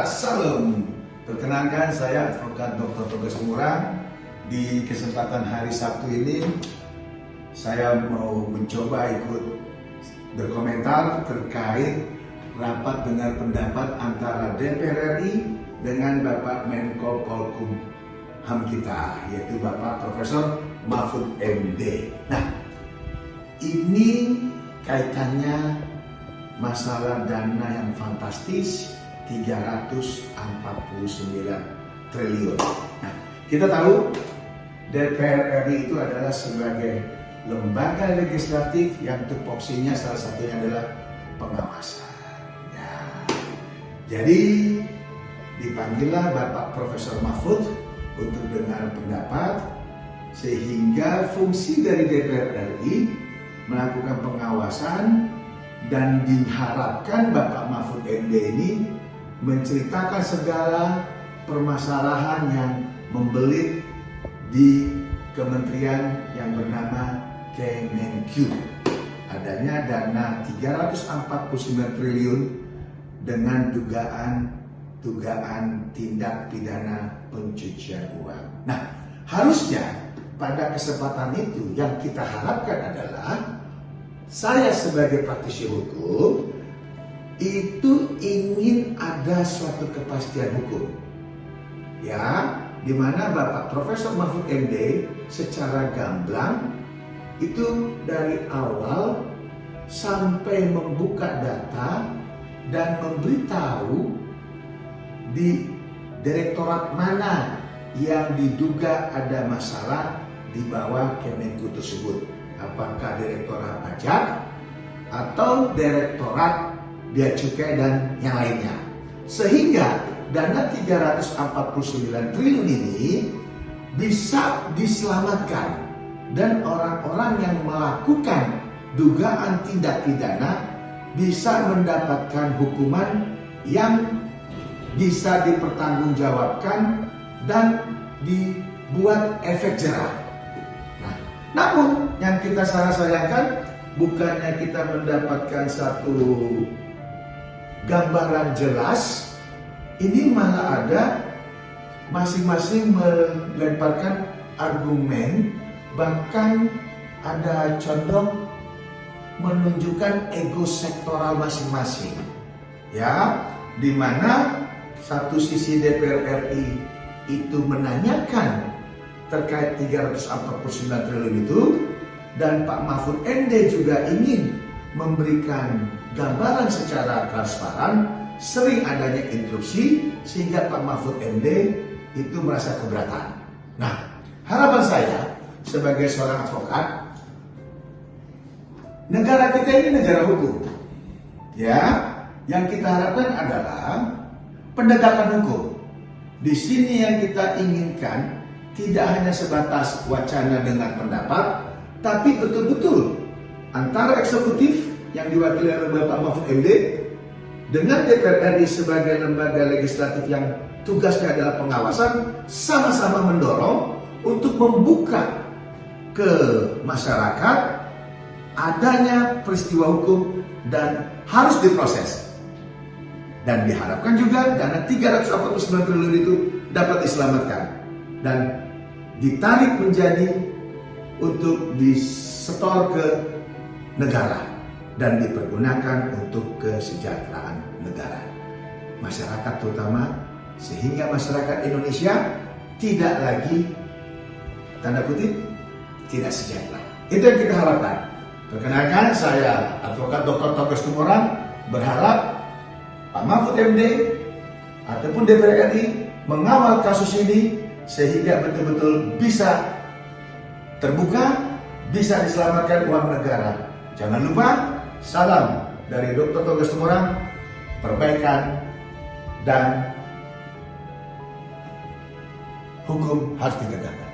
Salam, perkenalkan saya Advokat Dr. Togas Ngurah. Di kesempatan hari Sabtu ini saya mau mencoba ikut berkomentar terkait rapat dengar pendapat antara DPR RI dengan Bapak Menko Polhukam kita, yaitu Bapak Profesor Mahfud MD. Nah, ini kaitannya masalah dana yang fantastis 349 triliun. Nah, kita tahu DPR RI itu adalah sebagai lembaga legislatif yang tupoksinya salah satunya adalah pengawasan. Ya. Jadi dipanggillah Bapak Profesor Mahfud untuk dengar pendapat, sehingga fungsi dari DPR RI melakukan pengawasan, dan diharapkan Bapak Mahfud MD ini menceritakan segala permasalahan yang membelit di kementerian yang bernama Kemenq. Adanya dana 349 triliun dengan dugaan tindak pidana pencucian uang. Nah, harusnya pada kesempatan itu yang kita harapkan adalah saya sebagai praktisi hukum itu ingin ada suatu kepastian hukum, ya, di mana Bapak Profesor Mahfud MD secara gamblang itu dari awal sampai membuka data dan memberitahu di direktorat mana yang diduga ada masalah di bawah Kemenq tersebut, apakah direktorat pajak atau direktorat bea cukai dan yang lainnya, sehingga dana 349 triliun ini bisa diselamatkan dan orang-orang yang melakukan dugaan tindak pidana bisa mendapatkan hukuman yang bisa dipertanggungjawabkan dan dibuat efek jerah. Nah, namun yang kita sayangkan bukannya kita mendapatkan satu gambaran jelas, ini malah ada masing-masing melemparkan argumen, bahkan ada condong menunjukkan ego sektoral masing-masing, ya, di mana satu sisi DPR RI itu menanyakan terkait 349 triliun itu, dan Pak Mahfud MD juga ingin memberikan gambaran secara transparan, sering adanya interupsi sehingga Pak Mahfud MD itu merasa keberatan. Nah, harapan saya sebagai seorang advokat, negara kita ini negara hukum, ya, yang kita harapkan adalah penegakan hukum. Di sini yang kita inginkan tidak hanya sebatas wacana dengan pendapat, tapi betul-betul antara eksekutif yang diwakili oleh Bapak Mahfud MD dengan DPR RI sebagai lembaga legislatif yang tugasnya adalah pengawasan, sama-sama mendorong untuk membuka ke masyarakat adanya peristiwa hukum dan harus diproses. Dan diharapkan juga dana 349 triliun itu dapat diselamatkan dan ditarik menjadi untuk disetor ke negara dan dipergunakan untuk kesejahteraan negara, masyarakat terutama, sehingga masyarakat Indonesia tidak lagi, tanda kutip, tidak sejahtera. Itu yang kita harapkan. Perkenalkan, saya Advokat Dr. Togas Tumorang berharap Pak Mahfud MD ataupun DPR RI mengawal kasus ini sehingga betul-betul bisa terbuka, bisa diselamatkan uang negara. Jangan lupa, salam dari Dr. Togas Tumorang, perbaikan dan hukum harus ditegakkan.